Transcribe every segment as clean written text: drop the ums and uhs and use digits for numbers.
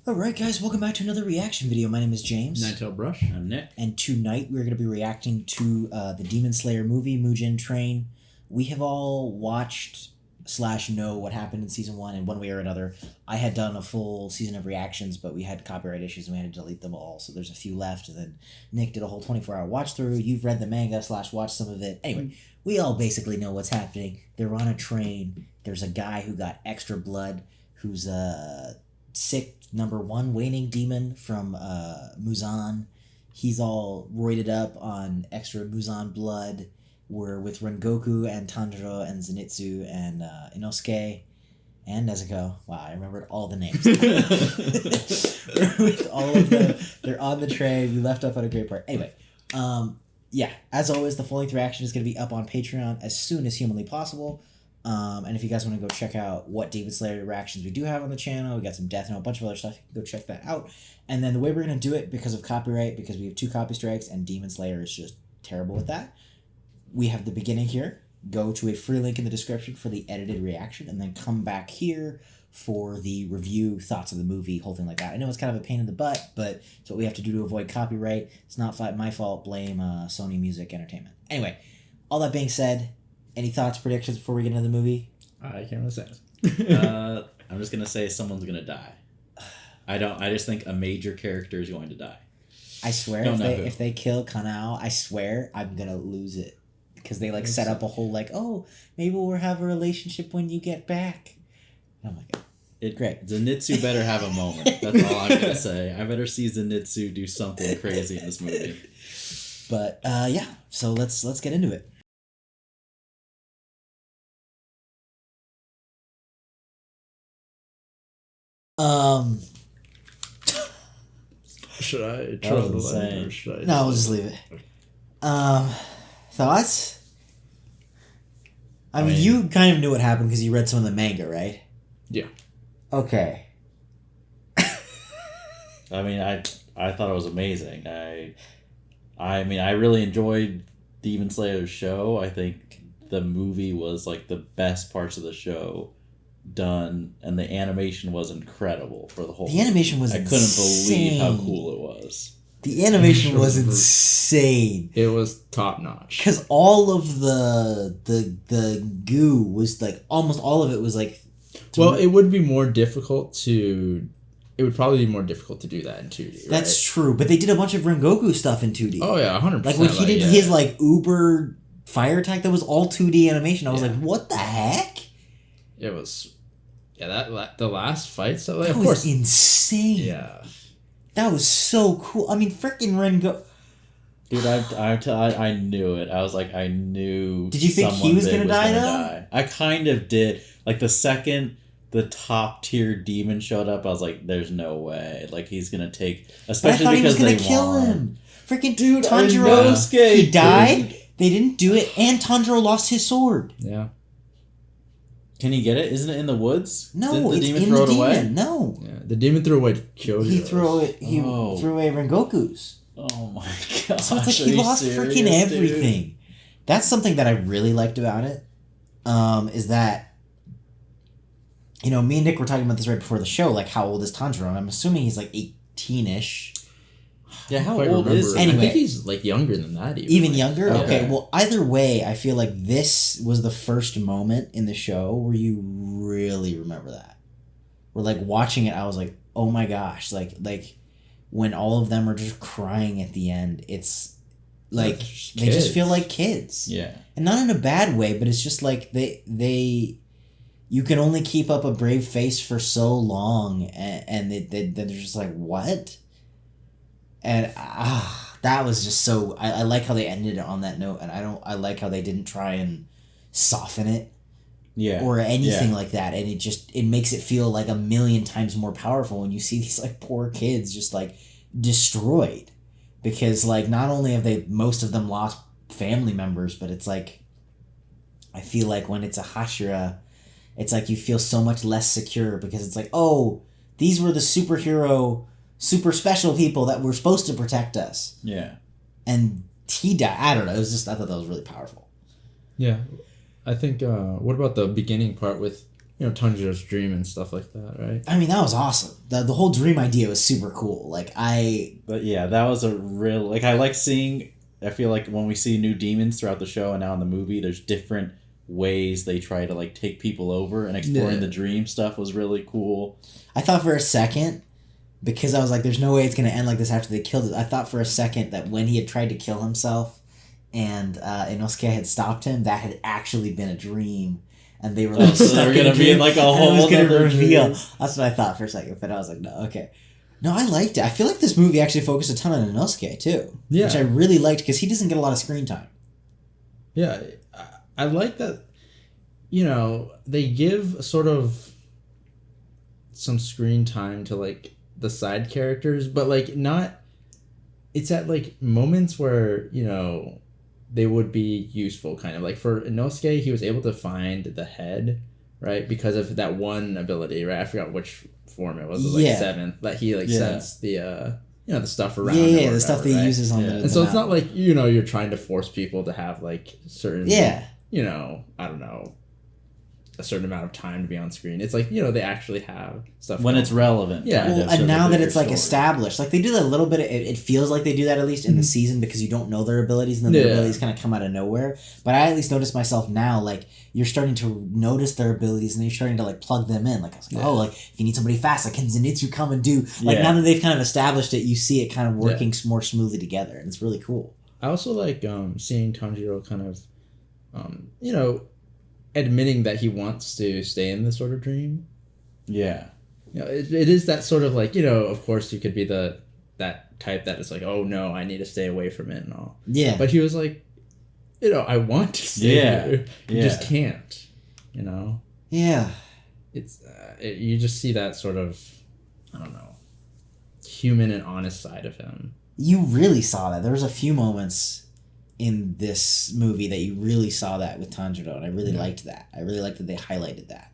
Alright guys, welcome back to another reaction video. My name is James. Ninetailedbrush. I'm Nick. And tonight we're going to be reacting to the Demonslayer movie, Mugen Train. We have all watched / know what happened in Season 1 in one way or another. I had done a full season of reactions, but we had copyright issues and we had to delete them all. So there's a few left. And then Nick did a whole 24-hour watch through. You've read the manga / watched some of it. Anyway, we all basically know what's happening. They're on a train. There's a guy who got extra blood who's sick number 1 waning demon from Muzan. He's all roided up on extra Muzan blood. We're with Rengoku and Tanjiro and Zenitsu and Inosuke and Nezuko. Wow, I remembered all the names. We're with all of them. They're on the train. We left off on a great part. Anyway, yeah, as always, the full-length reaction is going to be up on Patreon as soon as humanly possible. And if you guys want to go check out what Demonslayer reactions we do have on the channel, we got some Death Note, a bunch of other stuff, go check that out. And then the way we're going to do it, because of copyright, because we have 2 copy strikes, and Demonslayer is just terrible with that, we have the beginning here. Go to a free link in the description for the edited reaction, and then come back here for the review, thoughts of the movie, whole thing like that. I know it's kind of a pain in the butt, but it's what we have to do to avoid copyright. It's not my fault. Blame Sony Music Entertainment. Anyway, all that being said, any thoughts, predictions before we get into the movie? I can't really say. I'm just gonna say someone's gonna die. I just think a major character is going to die. I swear, if they kill Kanao, I swear I'm gonna lose it, because they set up a whole oh, maybe we'll have a relationship when you get back. Oh my god. Great. Zenitsu better have a moment. That's all I'm gonna say. I better see Zenitsu do something crazy in this movie. But yeah, so let's get into it. Should I try the line or should I? No, we'll just leave it. Thoughts? I mean, you kind of knew what happened because you read some of the manga, right? Yeah. Okay. I mean, I thought it was amazing. I mean, I really enjoyed Demon Slayer's show. I think the movie was the best parts of the show done, and the animation was incredible for the whole The animation was insane. I couldn't believe how cool it was. The animation was insane. It was top notch. Because all of the goo was almost all of it was well, it would be more difficult to. It would probably be more difficult to do that in 2D. Right? That's true, but they did a bunch of Rengoku stuff in 2D. Oh yeah, 100%. Like when he did his Uber fire attack, that was all 2D animation. I was like, what the heck? It was. Yeah, that the last fight stuff. That of was course, insane. Yeah, that was so cool. I mean, freaking Rengoku. Dude, I knew it. I was I knew. Did you think he was gonna die though? I kind of did. The second the top tier demon showed up, I was like, "There's no way." He's gonna take, especially but I thought because he was gonna they kill won. him. Freaking Dude, Tanjiro, he died. Dude. They didn't do it, and Tanjiro lost his sword. Yeah. Can he get it? Isn't it in the woods? No, Didn't the it's demon in throw the it away? demon. No. Yeah, the demon threw away Kyoto's. He threw it. He threw away Rengoku's. Oh my god! So it's he lost freaking everything. Dude? That's something that I really liked about it. Is that me and Nick were talking about this right before the show. How old is Tanjiro? And I'm assuming he's 18-ish. Yeah, how old is he? Anyway, I think he's younger than that. Even younger? Yeah. Okay, well, either way, I feel like this was the first moment in the show where you really remember that. Where, watching it, I was like, oh my gosh. When all of them are just crying at the end, it's, they just feel like kids. Yeah. And not in a bad way, but it's just they you can only keep up a brave face for so long, and they're just what? And that was just so. I like how they ended it on that note, and I like how they didn't try and soften it, or anything like that. And it makes it feel a million times more powerful when you see these poor kids just destroyed, because not only have most of them lost family members, but it's I feel when it's a Hashira, it's you feel so much less secure, because it's oh, these were the super special people that were supposed to protect us. Yeah. And he died. I don't know. I thought that was really powerful. Yeah. I think, what about the beginning part with Tanjiro's dream and stuff like that, right? I mean, that was awesome. The whole dream idea was super cool. But yeah, that was a real I like seeing. I feel like when we see new demons throughout the show and now in the movie, there's different ways they try to take people over, and exploring the dream stuff was really cool. I thought for a second, because I was like, there's no way it's going to end like this after they killed it. I thought for a second that when he had tried to kill himself and Inosuke had stopped him, that had actually been a dream. And they were like, so they were going to be in a whole other reveal. That's what I thought for a second, but I was like, no, okay. No, I liked it. I feel like this movie actually focused a ton on Inosuke, too. Yeah. Which I really liked, because he doesn't get a lot of screen time. Yeah, I like that, they give sort of some screen time to, the side characters, but, not... It's at, moments where, they would be useful, kind of. For Inosuke, he was able to find the head, right? Because of that one ability, right? I forgot which form it was. It was, seventh. That he, sensed the, the stuff around him. Yeah, the stuff that he uses on the... And so it's not like, you're trying to force people to have, certain... Yeah. I don't know, a certain amount of time to be on screen. It's they actually have stuff when it's relevant. Yeah. Well, and now that it's established, they do that a little bit. It feels like they do that at least in the season, because you don't know their abilities, and then their abilities kind of come out of nowhere. But I at least notice myself now, you're starting to notice their abilities, and then you're starting to plug them in. I was like, if you need somebody fast, can Zenitsu come and do? Now that they've kind of established it, you see it kind of working more smoothly together, and it's really cool. I also like seeing Tanjiro kind of, admitting that he wants to stay in this sort of dream. Yeah. It is that sort of of course you could be that type that is oh no, I need to stay away from it and all. Yeah. But he was I want to stay here. You just can't, Yeah. It's, you just see that sort of, I don't know, human and honest side of him. You really saw that. There was a few moments in this movie that you really saw that with Tanjiro, and I really liked that. I really liked that they highlighted that.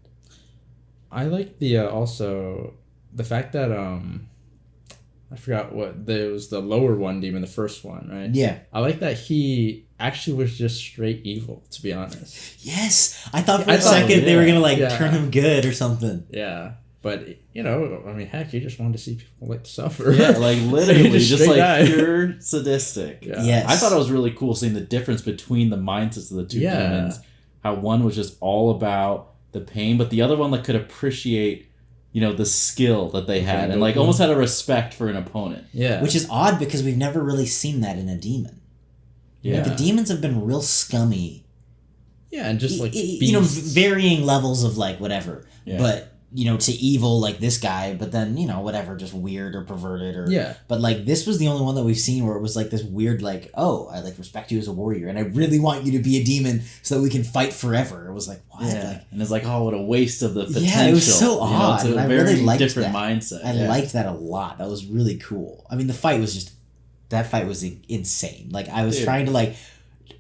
I like the also the fact that I forgot what there was, the lower one demon, the first one, right? Yeah. I like that he actually was just straight evil, to be honest. Yes, I thought for a second they were gonna turn him good or something. Yeah. But, heck, you just wanted to see people suffer. Yeah, literally, just pure sadistic. Yeah. Yes. I thought it was really cool seeing the difference between the mindsets of the two demons. How one was just all about the pain, but the other one could appreciate, the skill that they had, and almost had a respect for an opponent. Yeah. Which is odd, because we've never really seen that in a demon. Yeah. The demons have been real scummy. Yeah, and just varying levels of whatever. Yeah. But to evil this guy, but then whatever, just weird or perverted or But this was the only one that we've seen where it was this weird oh, I respect you as a warrior, and I really want you to be a demon so that we can fight forever. It was what? Yeah. And it's oh, what a waste of the potential. Yeah, it was so odd. It's a very different mindset. I liked that a lot. That was really cool. I mean, the fight was insane. I was trying to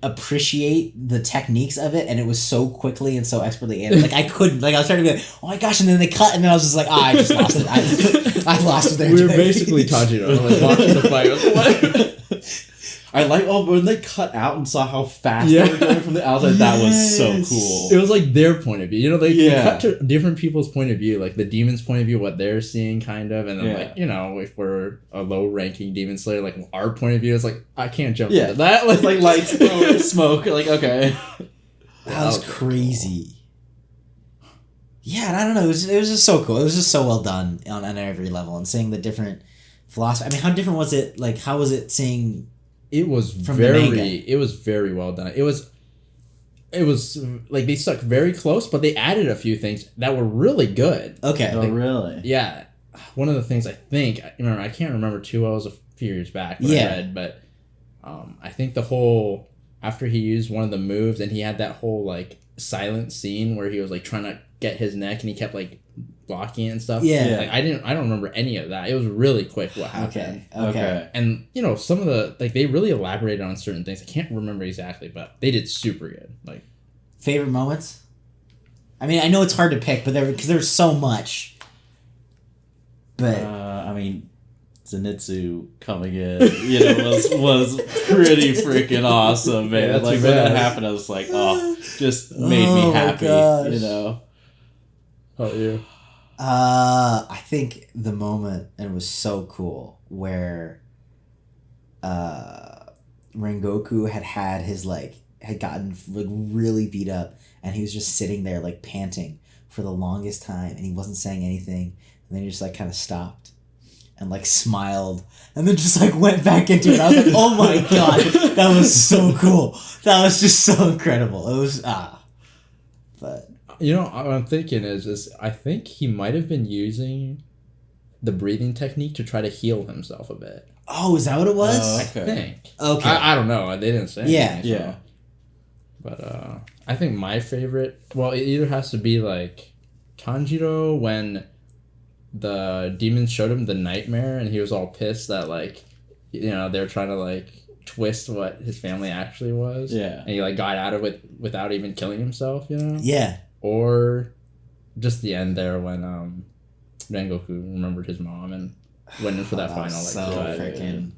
appreciate the techniques of it, and it was so quickly and so expertly animated. I couldn't. I was trying to be oh my gosh, and then they cut, and then I was just I just lost it. I lost it there. We were basically Tanjiro, watching the fight. I when they cut out and saw how fast they were going from the outside. That was so cool. It was their point of view. They cut to different people's point of view, the demon's point of view, what they're seeing, kind of, and then if we're a low-ranking demon slayer, our point of view is I can't jump into that. Lights, smoke. Okay. That was crazy. Yeah, and I don't know. It was just so cool. It was just so well done on every level, and seeing the different philosophy. I mean, how different was it? How was it seeing? It was very well done. It was they stuck very close, but they added a few things that were really good. Okay. Oh, really? Yeah. One of the things I can't remember too well, it was a few years back when I read, but I think the whole, after he used one of the moves and he had that whole silent scene where he was trying to get his neck and he kept blocking it and stuff. Yeah. I don't remember any of that. It was really quick what happened. Okay. And some of the they really elaborated on certain things. I can't remember exactly, but they did super good. Favorite moments? I mean, I know it's hard to pick, but because there's so much. But Zenitsu coming in, was pretty freaking awesome, man. Yeah, when that happened, I was just made me happy, about you? I think the moment, and it was so cool, where Rengoku had his had gotten really beat up, and he was just sitting there panting for the longest time, and he wasn't saying anything, and then he just kind of stopped and smiled, and then just went back into it. I was like, oh my god, that was so cool. That was just so incredible. It was but You know, what I'm thinking is I think he might have been using the breathing technique to try to heal himself a bit. oh, is that what it was? I Okay. think. Okay. I don't know. They didn't say Yeah. anything. So. Yeah. But I think my favorite, well, it either has to be Tanjiro when the demons showed him the nightmare and he was all pissed that they're trying to twist what his family actually was. Yeah. And he got out of it without even killing himself, Yeah. Or just the end there when Rengoku remembered his mom and went in for that final so cut. freaking.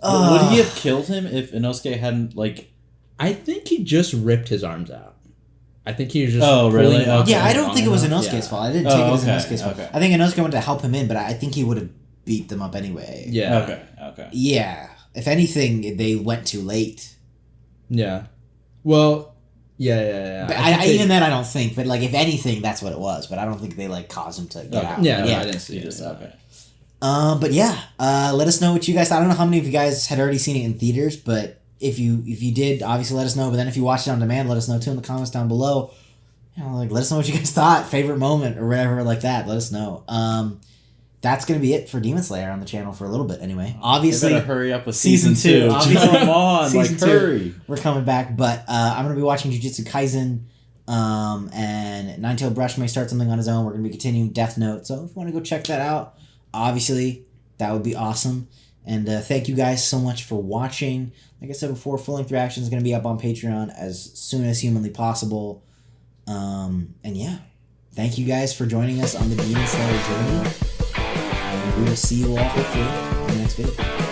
Would he have killed him if Inosuke hadn't I think he just ripped his arms out. I think he was just. Oh, really? pulling Okay. Yeah, I don't long think it was enough. Inosuke's Yeah. fault. I didn't take it as okay, Inosuke's fault. okay. I think Inosuke went to help him in, but I think he would have beat them up anyway. Yeah. Okay. Yeah. If anything, they went too late. Yeah. Well. Yeah. But I think even then, I don't think. But if anything, that's what it was. But I don't think they caused him to get Okay. out. Yeah. No, yeah. I didn't see You it. just okay. But yeah, let us know what you guys thought. I don't know how many of you guys had already seen it in theaters, but if you did, obviously let us know. But then if you watched it on demand, let us know too in the comments down below. Let us know what you guys thought, favorite moment or whatever like that. Let us know. That's gonna be it for Demon Slayer on the channel for a little bit anyway. Obviously, You better hurry up with season season 2. two, obviously. Come on, Season 2. hurry. we're coming back, but I'm gonna be watching Jujutsu Kaisen. And Ninetailedbrush may start something on his own. We're gonna be continuing Death Note, so if you want to go check that out, obviously that would be awesome. And thank you guys so much for watching. Like I said before, full-length reaction is gonna be up on Patreon as soon as humanly possible. And yeah, thank you guys for joining us on the Demon Slayer journey. And we will see you all hopefully in the next video.